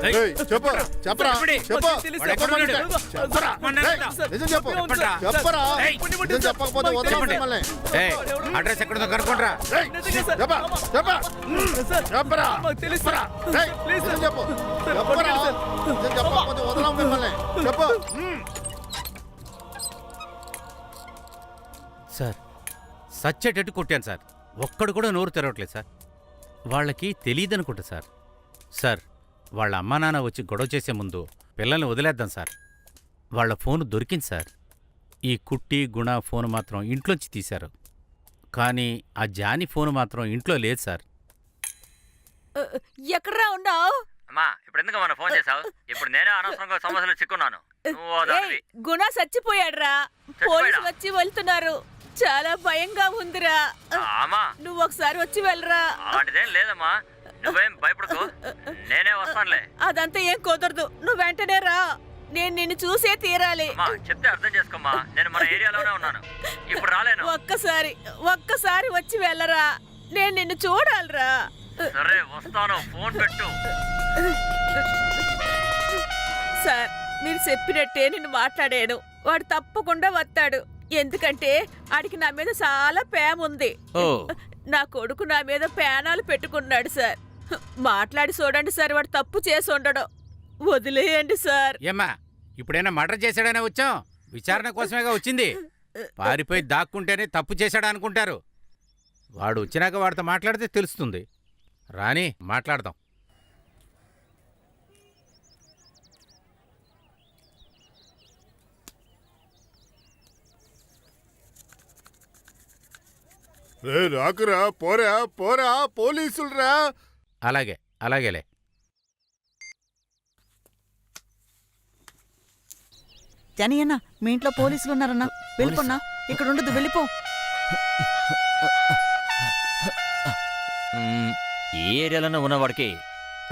చెప్పు చెప్పరా చెప్పు చెప్పకపోతే వదలండి. అడ్రస్ ఎక్కడుందో కనుక్కుంటా. చెప్పరా చెప్పకపోతే వదలం మిమ్మల్ని. చెప్పు. సార్ సచ్చేటట్టు కొట్టాను సార్. ఒక్కడు కూడా నోరు తెరవట్లేదు సార్. వాళ్ళకి తెలియదనుకుంటా సార్. సార్ వాళ్ళ అమ్మా నాన్న వచ్చి గొడవ చేసే ముందు పిల్లల్ని వదిలేద్దాం సార్. వాళ్ళ ఫోను దొరికింది సార్. ఈ కుట్టి గుణ ఫోను మాత్రం ఇంట్లోంచి తీశారు. కానీ ఆ జాని ఫోను మాత్రం ఇంట్లో లేదు సార్. ఎక్కడ్రా ఉన్నావు? అమ్మా ఇప్పుడు ఎందుకు మన ఫోన్ చేసావు? ఇప్పుడు నేనే అనవసరంగా సమస్యలు చిక్కున్నాను. గుణ చచ్చిపోయాడ్రా. పోలీసులు వచ్చి వెళ్తున్నారు. చాలా భయంగా ఉందిరా. నువ్వు ఒకసారి వచ్చి వెళ్ళరా. అలాంటిదేం లేదమ్మా, నువ్వేం భయపడకు, నేనే వస్తానులే. అదంతా ఏం కుదరదు, నువ్వు వెంటనే రా. నేను నిన్ను చూసే తీరాలి. చెప్తే అర్థం చేసుకోమ్మా, నేను మన ఏరియాలోనే ఉన్నాను, ఇప్పుడు రాలేను. ఒక్కసారి వచ్చి వెళ్ళరా, నేను నిన్ను చూడాలిరా. సరే వస్తాను, ఫోన్ పెట్టు. సార్ మీరు చెప్పినట్టే నేను మాట్లాడాను. వాడు తప్పకుండా వస్తాడు. ఎందుకంటే ఆడికి నా మీద చాలా ప్రేమ ఉంది. నా కొడుకు నా మీద పేనాలు పెట్టుకున్నాడు సార్. మాట్లాడి చూడండి సార్, వాడు తప్పు చేసి ఉండడం. వదిలేయండి సార్. ఏమ్మా ఇప్పుడైనా మర్డర్ చేశాడనే వచ్చాం? విచారణ కోసమేగా వచ్చింది. పారిపోయి దాక్కుంటేనే తప్పు చేశాడు అనుకుంటారు. వాడు వచ్చినాక వాడితో మాట్లాడితే తెలుస్తుంది. రాని మాట్లాడదాం. రాకురా, పోరా పోరా, పోలీసులురా. అలాగే అలాగేలే. జానీ అన్న, మీ ఇంట్లో పోలీసులు ఉన్నారన్నా. వెళ్ళిపోన్నా, ఇక్కడ ఉండదు, వెళ్ళిపో. ఏ ఏరియాలోనే ఉన్నవాడికి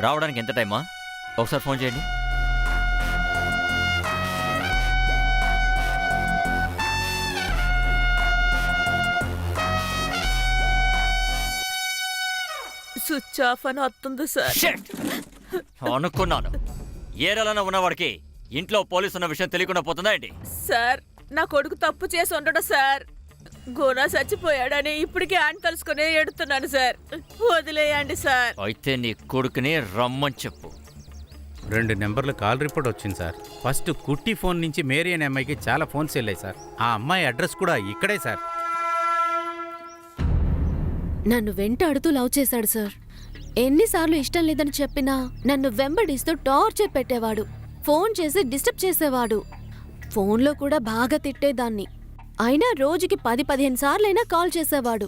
రావడానికి ఎంత టైమా? ఒకసారి ఫోన్ చేయండి. స్విచ్ ఆఫ్ అని వస్తుంది సార్. అనుకున్నాను, ఏరియాలోనే ఉన్నవాడికి ఇంట్లో పోలీసు ఉన్న విషయం తెలియకుండా పోతుందా ఏంటి? సార్ నా కొడుకు తప్పు చేసి ఉండడు సార్. గుణ చచ్చిపోయాడని ఇప్పటికే ఆయన కలుసుకునే ఎడుతున్నాను సార్. వదిలేయండి సార్. అయితే నీ కొడుకుని రమ్మని చెప్పు. 2 నెంబర్లు కాల్ రిపోర్ట్ వచ్చింది సార్. ఫస్ట్ కుట్టి ఫోన్ నుంచి మేరీ అనే అమ్మాయికి చాలా ఫోన్స్ వెళ్ళాయి సార్. ఆ అమ్మాయి అడ్రస్ కూడా ఇక్కడే సార్. నన్ను వెంటాడుతూ లవ్ చేశాడు సార్. ఎన్నిసార్లు ఇష్టం లేదని చెప్పినా నన్ను వెంబడిస్తూ టార్చర్ పెట్టేవాడు. ఫోన్ చేసి డిస్టర్బ్ చేసేవాడు. ఫోన్లో కూడా బాగా తిట్టేదాన్ని. అయినా రోజుకి 10-15 సార్లైనా కాల్ చేసేవాడు.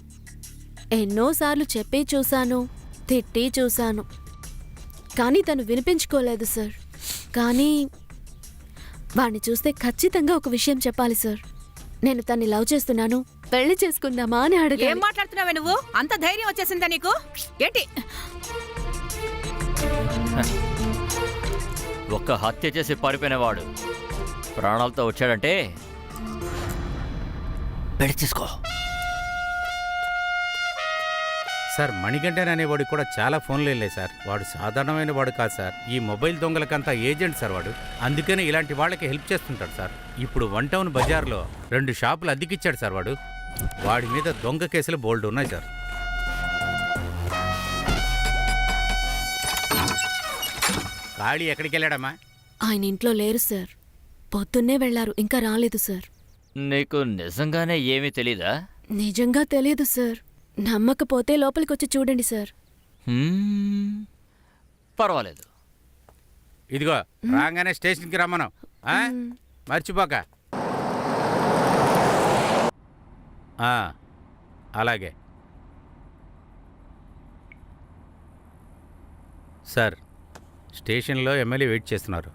ఎన్నోసార్లు చెప్పి చూశాను, తిట్టి చూశాను, కానీ తను వినిపించుకోలేదు సార్. కానీ వాణ్ణి చూస్తే ఖచ్చితంగా ఒక విషయం చెప్పాలి సార్. నేను తన్ని లవ్ చేస్తున్నాను, పెళ్లి చేసుకుందామా అని అడిగాను. ఏం మాట్లాడుతున్నావే నువ్వు? అంత ధైర్యం వచ్చేసిందా నీకు? ఏంటి ఒక్క హత్య చేసి పారిపోయినవాడు ప్రాణాలతో వచ్చాడంటే పెళ్లి చేసుకో. సార్ మణికంఠన్ అనేవాడికి కూడా చాలా ఫోన్లు వెళ్ళాయి సార్. వాడు సాధారణమైన వాడు కాదు సార్. ఈ మొబైల్ దొంగలకంతా ఏజెంట్ సార్ వాడు. అందుకనే ఇలాంటి వాళ్ళకి హెల్ప్ చేస్తుంటాడు సార్. ఇప్పుడు 1 టౌన్ బజార్లో 2 షాపులు అద్దెకిచ్చాడు సార్ వాడు. వాడి మీద దొంగ కేసులు బోల్డ్ ఉన్నాయి సార్. ఖాళీ ఎక్కడికి వెళ్ళాడమ్మా? ఆయన ఇంట్లో లేరు సార్. పొద్దున్నే వెళ్లారు, ఇంకా రాలేదు సార్. నీకు నిజంగానే ఏమీ తెలీదా? నిజంగా తెలియదు సార్. నమ్మకపోతే లోపలికొచ్చి చూడండి సార్. పర్వాలేదు. ఇదిగో రాగానే స్టేషన్కి రమ్మను, మర్చిపోక. అలాగే సార్. స్టేషన్లో ఎమ్మెల్యే వెయిట్ చేస్తున్నారు.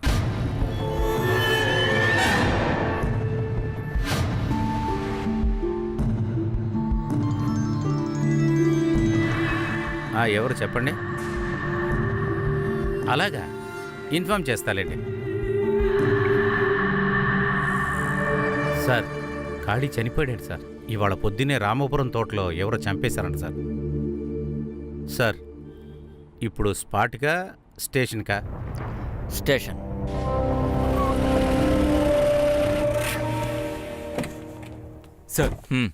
ఎవరు చెప్పండి? అలాగా, ఇన్ఫార్మ్ చేస్తాలేండి సార్. ఖాళీ చనిపోయాడు సార్. ఇవాళ పొద్దున్నే రామపురం తోటలో ఎవరో చంపేశారంట సార్. సార్ ఇప్పుడు స్పాట్గా స్టేషన్కా? స్టేషన్. సార్ హ్మ్.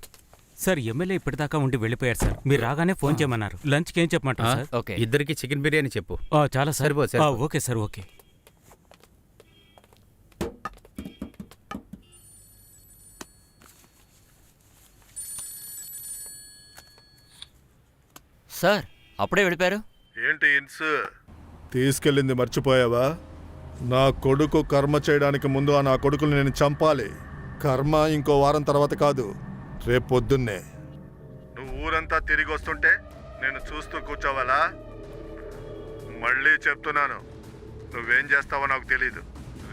సార్ ఎమ్మెల్యే ఇప్పటిదాకా ఉండి వెళ్ళిపోయారు సార్. మీరు రాగానే ఫోన్ చేయమన్నారు. లంచ్కి ఏం చెప్పమంటారు సార్? ఓకే. ఇద్దరికి చికెన్ బిర్యానీ చెప్పు. చాలా సార్. సరిపోదు, సరిపోదు. Okay sir, okay. సార్ అప్పుడే వెళ్ళిపోయారు? ఏంటి ఇన్స్ తీసుకెళ్ళింది మర్చిపోయావా? నా కొడుకు కర్మ చేయడానికి ముందు ఆ నా కొడుకుని నేను చంపాలి. కర్మ ఇంకో వారం తర్వాత కాదు, రేపు పొద్దున్నే. నువ్వు ఊరంతా తిరిగి వస్తుంటే నేను చూస్తూ కూర్చోవాలా? మళ్ళీ చెప్తున్నాను, నువ్వేం చేస్తావో నాకు తెలీదు.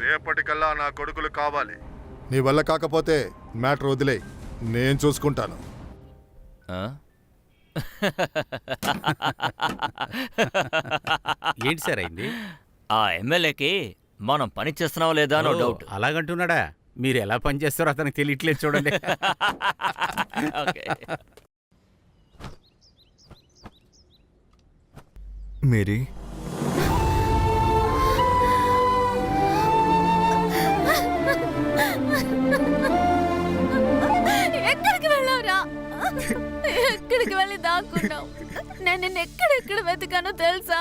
రేపటికల్లా నా కొడుకులు కావాలి. నీ వల్ల కాకపోతే మ్యాటర్ వదిలేయ్, నేను చూసుకుంటాను. ఆ? ఏంటి సార్ అయింది? ఆ ఎమ్మెల్యేకి మనం పని చేస్తున్నావా లేదా అని డౌట్. అలాగంటున్నాడా? మీరు ఎలా పనిచేస్తారో అతనికి తెలియట్లేదు చూడండి. ఓకే. మేరీ, ఎక్కడికి వెళ్ళావురా? ఎక్కడికి వెళ్ళి దాక్కున్నావు? నేను నిన్ను ఎక్కడెక్కడ వెతికానో తెలుసా?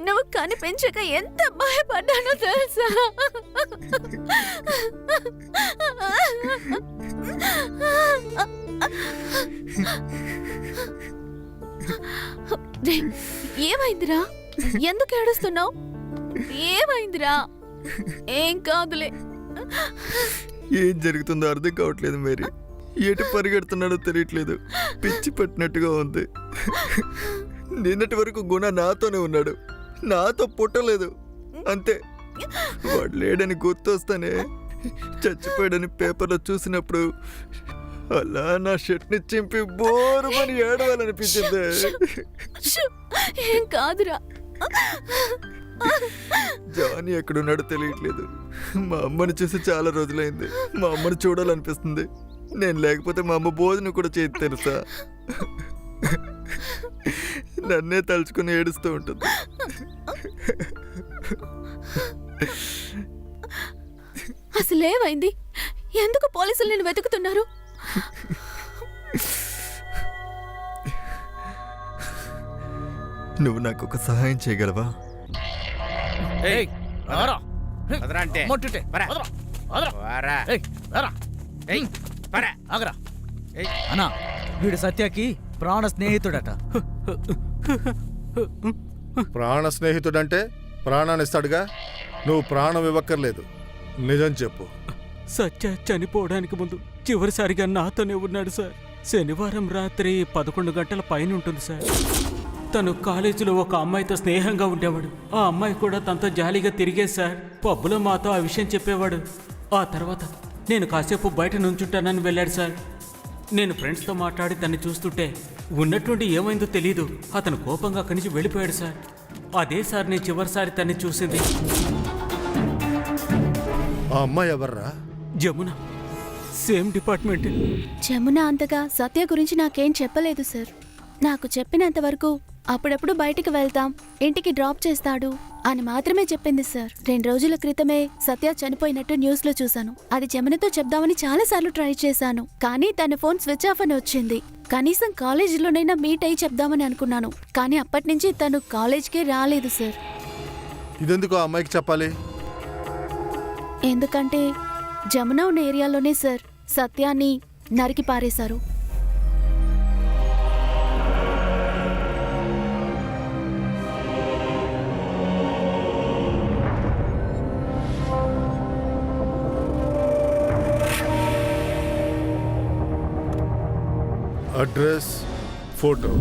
నువ్వు కనిపించక ఎంత భయపడ్డానో తెలుసా? ఏమైందిరా? ఎందుకు ఏడుస్తున్నావు? ఏమైందిరా? ఏం కాదులే. ఏం జరుగుతుందో అర్థం కావట్లేదు మేరీ. ఎటు పరిగెడుతున్నాడో తెలియట్లేదు. పిచ్చి పట్టినట్టుగా ఉంది. నిన్నటి వరకు గుణ నాతోనే ఉన్నాడు, నాతో పుట్టలేదు. అంతే, వాడు లేడని గుర్తొస్తానే చచ్చిపోయాడని పేపర్లో చూసినప్పుడు అలా నా షర్ట్ని చింపి బోరుమని ఏడవాలనిపించింది. ఏం కాదురా. జానీ ఎక్కడున్నాడో తెలియట్లేదు. మా అమ్మని చూసి చాలా రోజులైంది. మా అమ్మని చూడాలనిపిస్తుంది. నేను లేకపోతే మా అమ్మ భోజనం కూడా చేయదు తెలుసా. నన్నే తలుచుకుని ఏడుస్తూ ఉంటుంది. అసలేమైంది? ఎందుకు పోలీసులు నేను వెతుకుతున్నారు? నువ్వు నాకు ఒక సహాయం చేయగలవా? వదరా అంటే. పరా. వారా. ఏయ్, పరా. ఏయ్. అన్నా, వీడు సత్యకి ప్రాణ స్నేహితుడట. ప్రాణ స్నేహితుడంటే ప్రాణాన్ని ఇస్తాడుగా. నువ్వు ప్రాణం ఇవ్వక్కర్లేదు, నిజం చెప్పు. సత్య చనిపోవడానికి ముందు చివరిసారిగా నాతోనే ఉన్నాడు సార్. శనివారం రాత్రి 11 గంటల పైన ఉంటుంది సార్. తను కాలేజీలో ఒక అమ్మాయితో స్నేహంగా ఉండేవాడు. ఆ అమ్మాయి కూడా తనతో జాలీగా తిరిగేది సార్. పబ్బులో మాతో ఆ విషయం చెప్పేవాడు. ఆ తర్వాత నేను కాసేపు బయట నుంచుంటానని వెళ్ళాడు సార్. నేను ఫ్రెండ్స్తో మాట్లాడి తన్ని చూస్తుంటే ఉన్నటువంటి ఏమైందో తెలీదు. అతను కోపంగా అక్కడి నుంచి వెళ్ళిపోయాడు సార్. అదే సార్ నేను చివరిసారి తన్ని చూసింది. ఆ అమ్మాయి ఎవర్రా? Jamuna, same department. జమున అంతగా సత్య గురించి నాకేం చెప్పలేదు సార్. నాకు చెప్పినంత వరకు అప్పుడప్పుడు బయటికి వెళ్తాం, ఇంటికి డ్రాప్ చేస్తాడు అని మాత్రమే చెప్పింది సార్. 2 రోజుల క్రితమే సత్య చనిపోయినట్టు న్యూస్ లో చూశాను. అది జమునతో చెప్దామని చాలా సార్లు ట్రై చేశాను, కానీ తన ఫోన్ స్విచ్ ఆఫ్ అని వచ్చింది. కనీసం కాలేజీలోనైనా మీట్ అయి చెప్దామని అనుకున్నాను, కానీ అప్పటి నుంచి తను కాలేజ్కే రాలేదు సార్. ఇదెందుకు ఆ అమ్మాయికి చెప్పాలి? ఎందుకంటే జమున ఉన్న ఏరియాలోనే సార్ సత్యాన్ని నరికి పారేశారు. Address, photo